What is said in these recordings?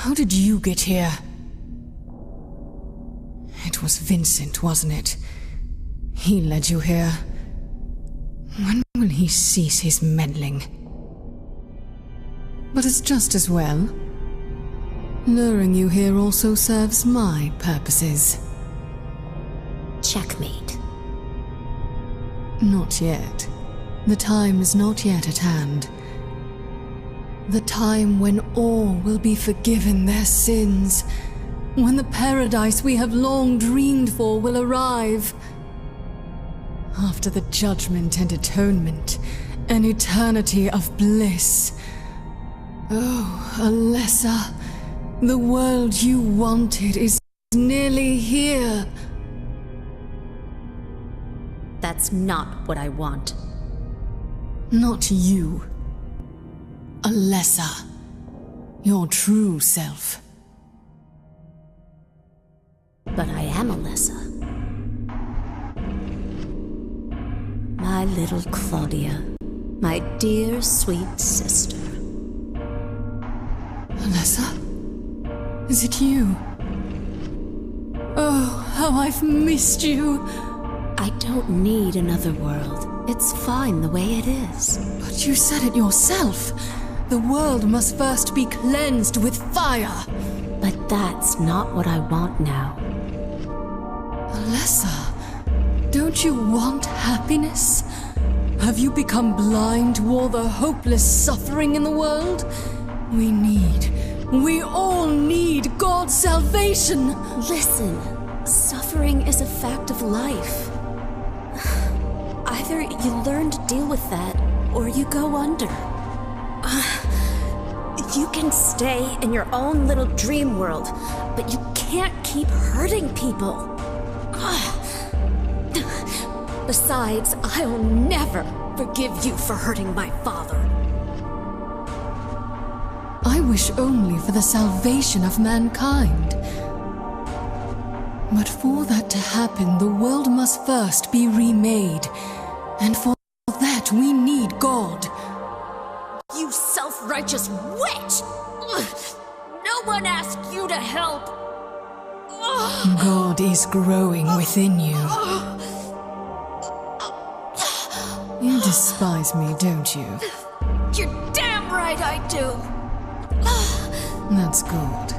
How did you get here? It was Vincent, wasn't it? He led you here. When will he cease his meddling? But it's just as well. Luring you here also serves my purposes. Checkmate. Not yet. The time is not yet at hand. The time when all will be forgiven their sins. When the paradise we have long dreamed for will arrive. After the judgment and atonement, an eternity of bliss. Oh, Alessa, the world you wanted is nearly here. That's not what I want. Not you. Alessa. Your true self. But I am Alessa. My little Claudia. My dear, sweet sister. Alessa? Is it you? Oh, how I've missed you! I don't need another world. It's fine the way it is. But you said it yourself. The world must first be cleansed with fire. But that's not what I want now. Alessa, don't you want happiness? Have you become blind to all the hopeless suffering in the world? We all need God's salvation. Listen, suffering is a fact of life. Either you learn to deal with that, or you go under. You can stay in your own little dream world, but you can't keep hurting people. Besides, I'll never forgive you for hurting my father. I wish only for the salvation of mankind. But for that to happen, the world must first be remade. And for that, we need God. You self-righteous witch! No one asked you to help! God is growing within you. You despise me, don't you? You're damn right I do! That's good.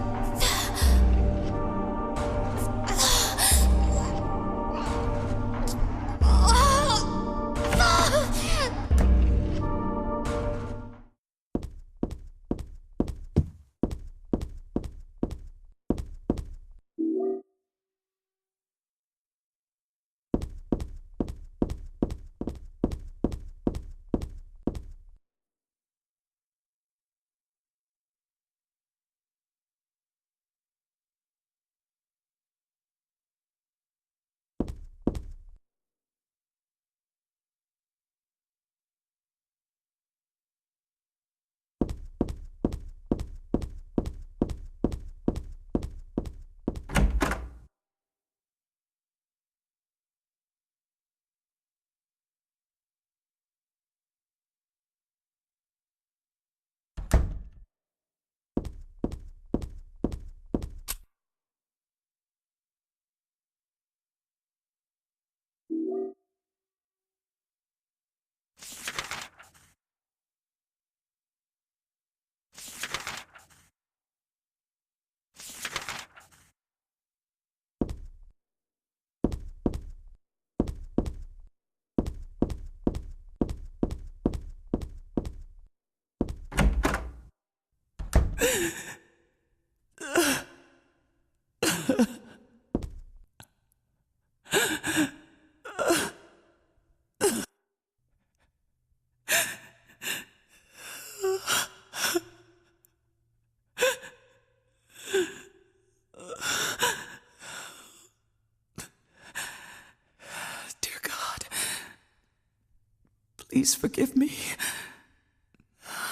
Please forgive me.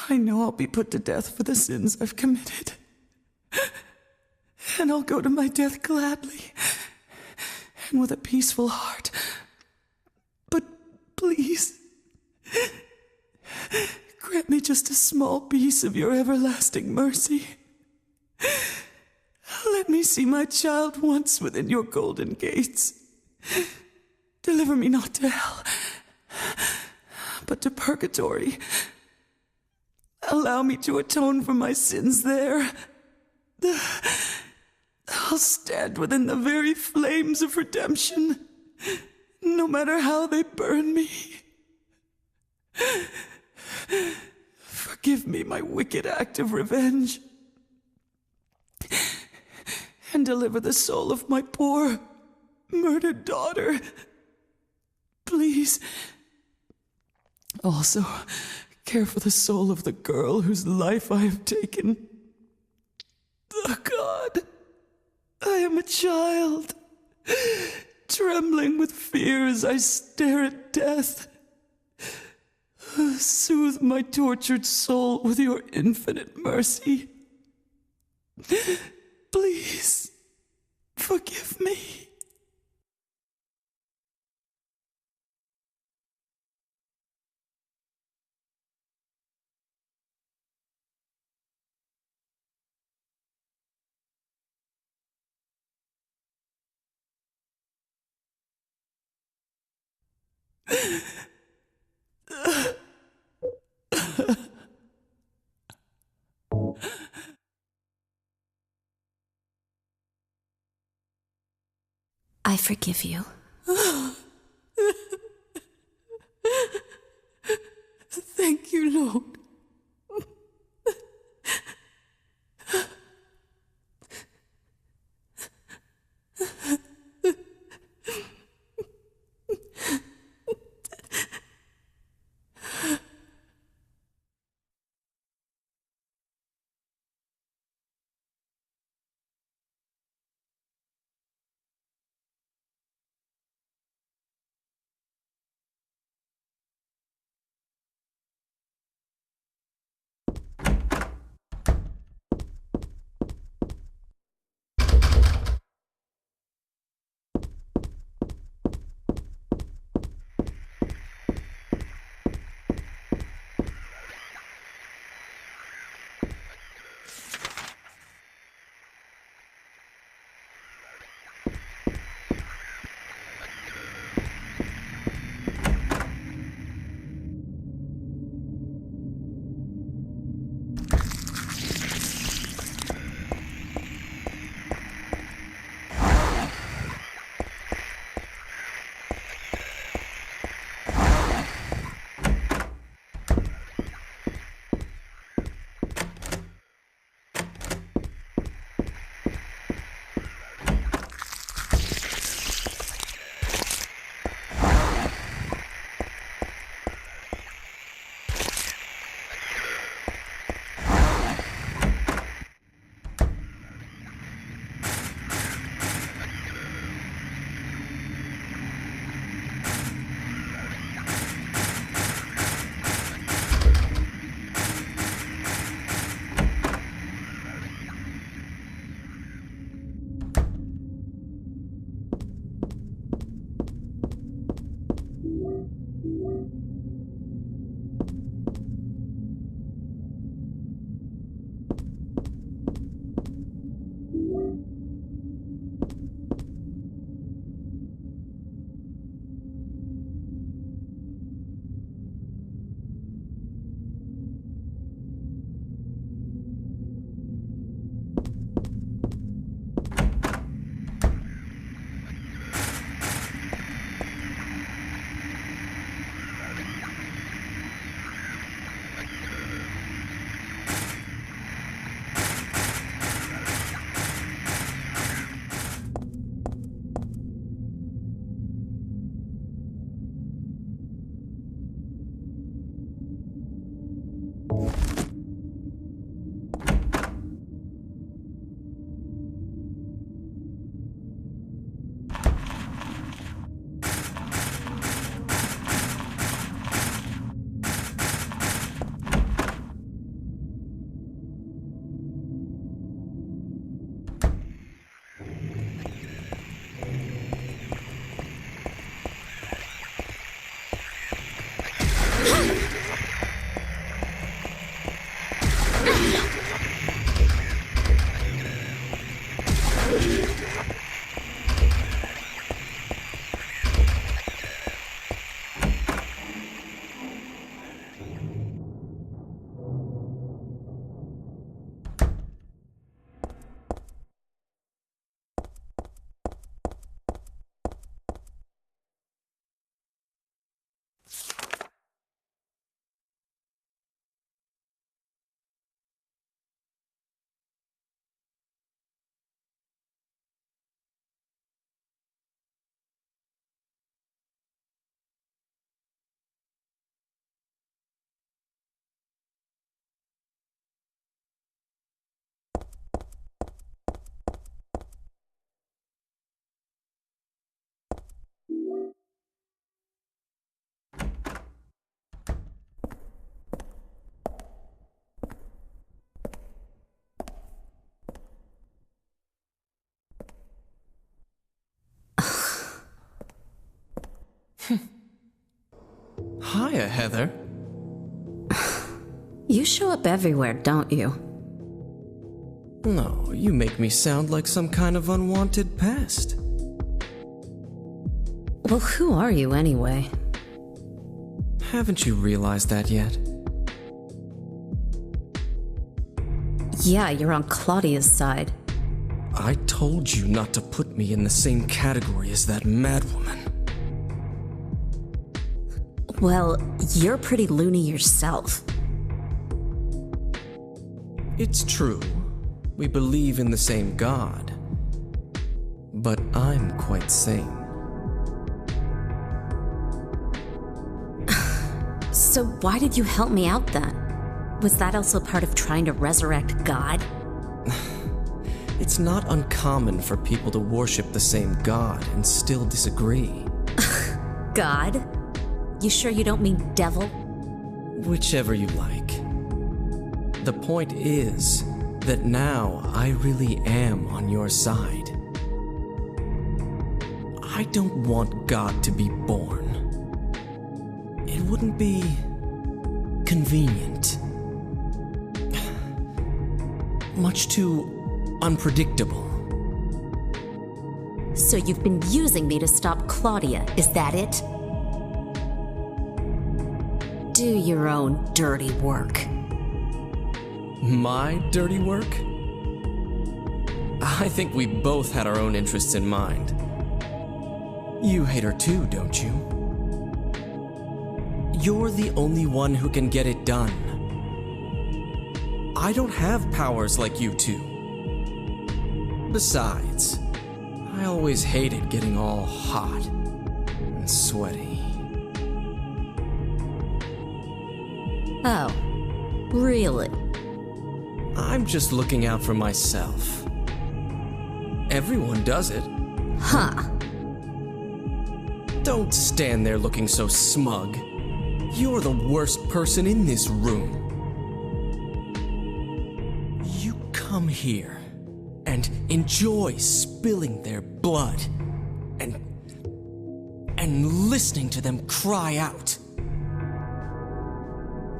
I know I'll be put to death for the sins I've committed. And I'll go to my death gladly and with a peaceful heart. But please, grant me just a small piece of your everlasting mercy. Let me see my child once within your golden gates. Deliver me not to hell, but to purgatory. Allow me to atone for my sins there. I'll stand within the very flames of redemption, no matter how they burn me. Forgive me my wicked act of revenge, and deliver the soul of my poor, murdered daughter. Please. Also, care for the soul of the girl whose life I have taken. Oh God, I am a child, trembling with fear as I stare at death. Soothe my tortured soul with your infinite mercy. Please, forgive me. I forgive you. Thank you, Lord. Hiya, Heather. You show up everywhere, don't you? No, you make me sound like some kind of unwanted pest. Well, who are you anyway? Haven't you realized that yet? Yeah, you're on Claudia's side. I told you not to put me in the same category as that madwoman. Well, you're pretty loony yourself. It's true. We believe in the same God. But I'm quite sane. So why did you help me out then? Was that also part of trying to resurrect God? It's not uncommon for people to worship the same God and still disagree. God? You sure you don't mean devil? Whichever you like. The point is that now I really am on your side. I don't want God to be born. It wouldn't be convenient. Much too unpredictable. So you've been using me to stop Claudia, is that it? Do your own dirty work. My dirty work? I think we both had our own interests in mind. You hate her too, don't you? You're the only one who can get it done. I don't have powers like you two. Besides, I always hated getting all hot and sweaty. Oh, really? I'm just looking out for myself. Everyone does it. Huh. Don't stand there looking so smug. You're the worst person in this room. You come here and enjoy spilling their blood and listening to them cry out.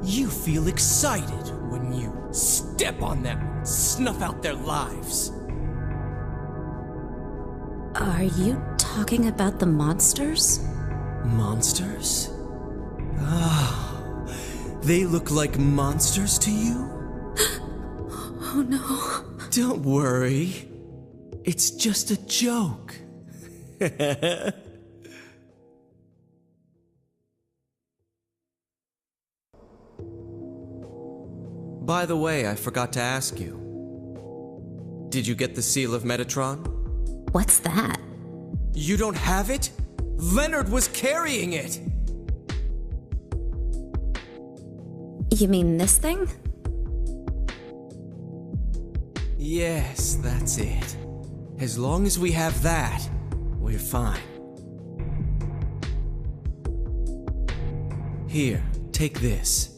You feel excited when you step on them and snuff out their lives. Are you talking about the monsters? Monsters? Ah, they look like monsters to you? Oh no. Don't worry. It's just a joke. By the way, I forgot to ask you. Did you get the Seal of Metatron? What's that? You don't have it? Leonard was carrying it! You mean this thing? Yes, that's it. As long as we have that, we're fine. Here, take this.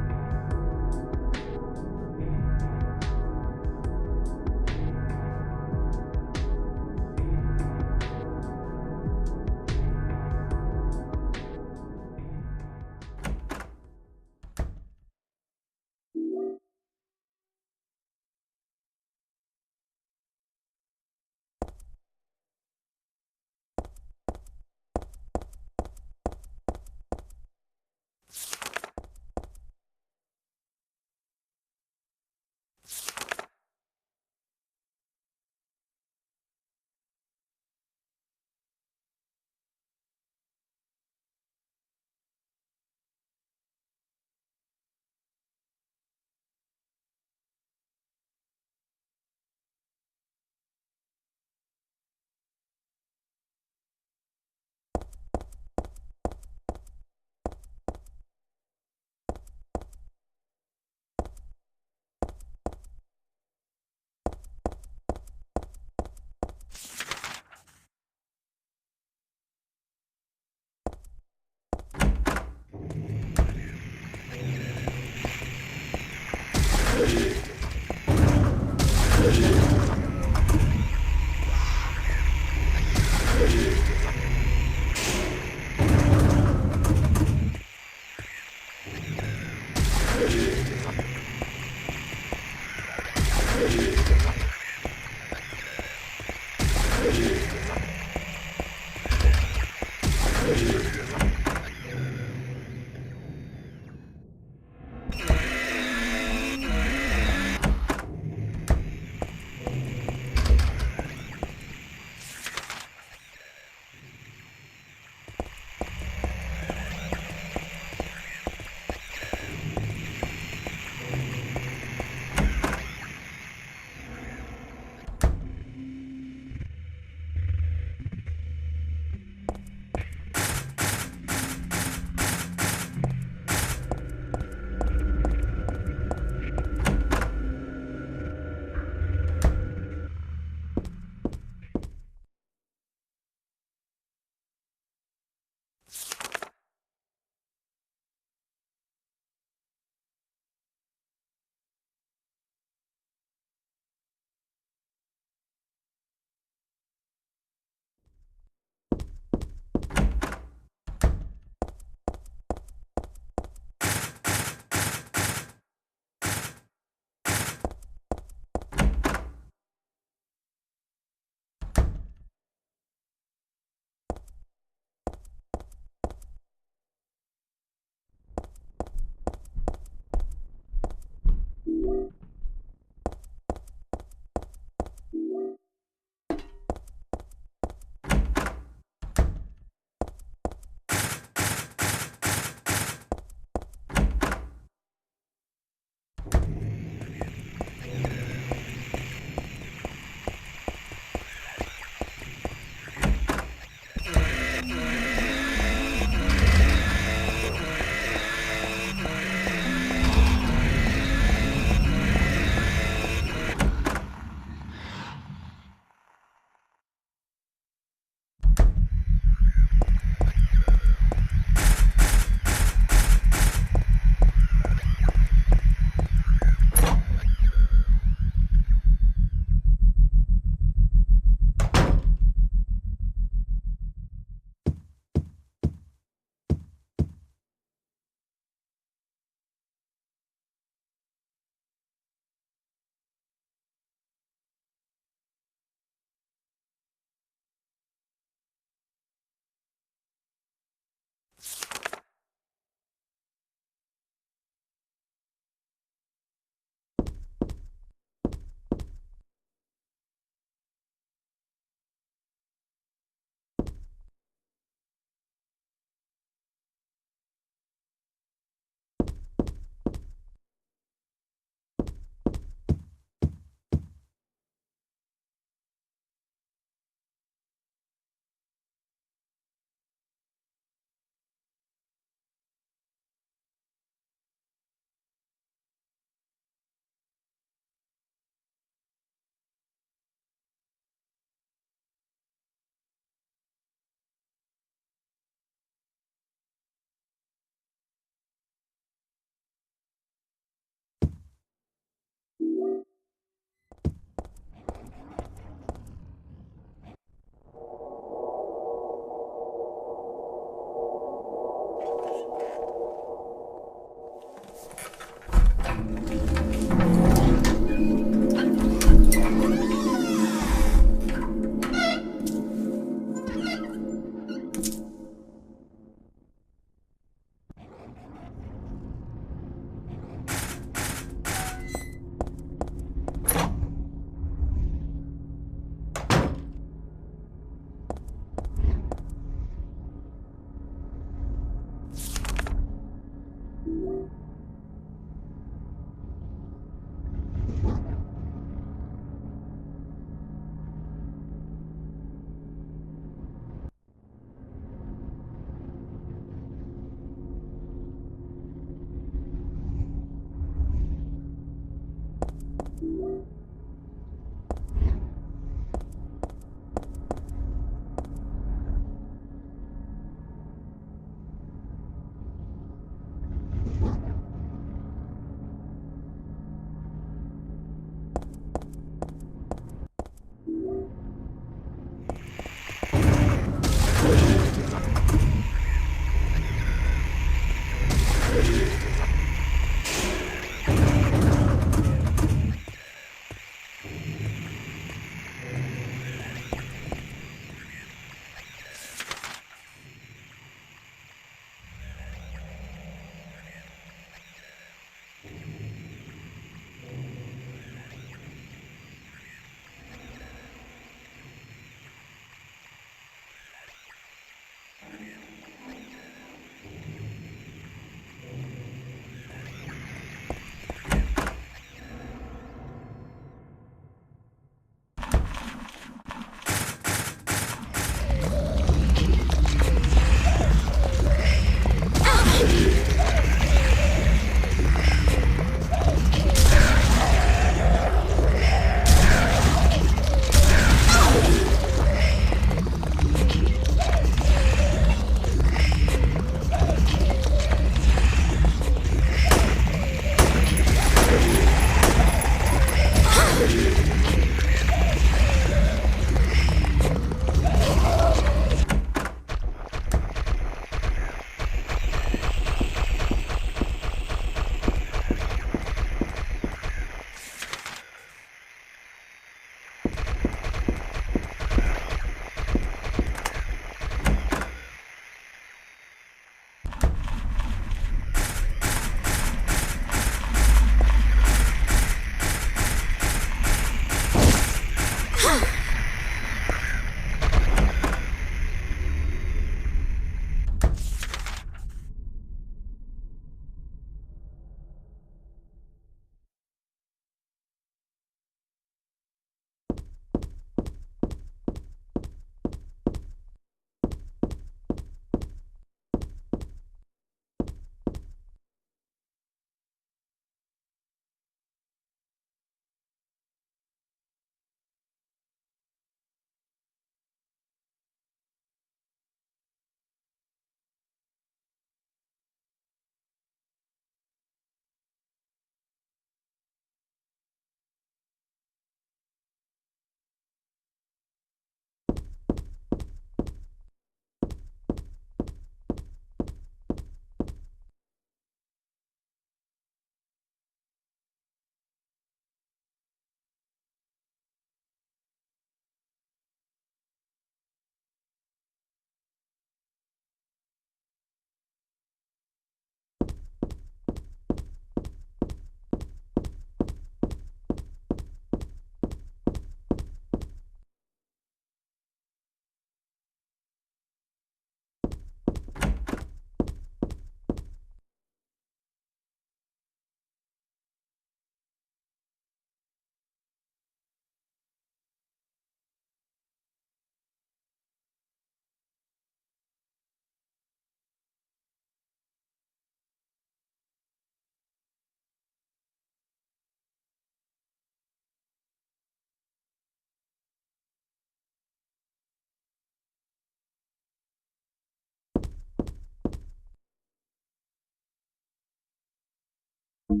Do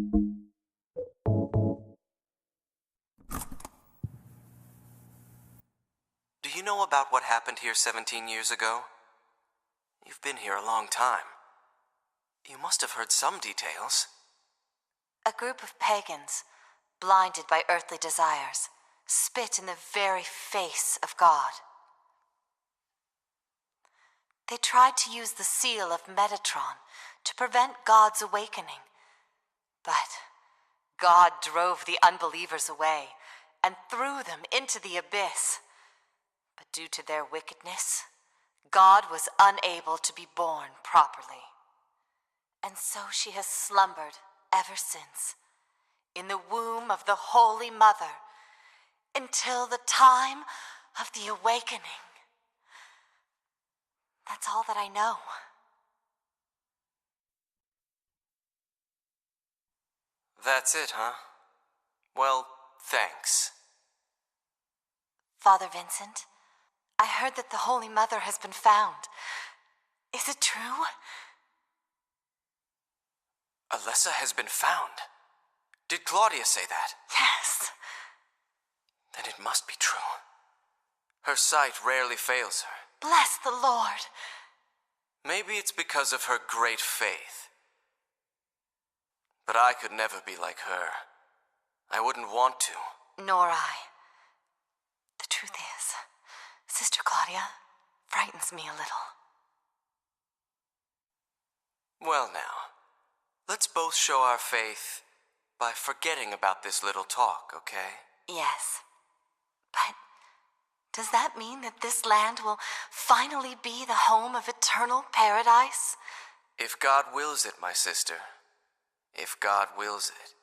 you know about what happened here 17 years ago? You've been here a long time. You must have heard some details. A group of pagans, blinded by earthly desires, spit in the very face of God. They tried to use the seal of Metatron to prevent God's awakening. But God drove the unbelievers away and threw them into the abyss. But due to their wickedness, God was unable to be born properly. And so she has slumbered ever since, in the womb of the Holy Mother, until the time of the awakening. That's all that I know. That's it, huh? Well, thanks. Father Vincent, I heard that the Holy Mother has been found. Is it true? Alessa has been found. Did Claudia say that? Yes. Then it must be true. Her sight rarely fails her. Bless the Lord. Maybe it's because of her great faith. But I could never be like her. I wouldn't want to. Nor I. The truth is, Sister Claudia frightens me a little. Well now, let's both show our faith by forgetting about this little talk, okay? Yes. But does that mean that this land will finally be the home of eternal paradise? If God wills it, my sister. If God wills it.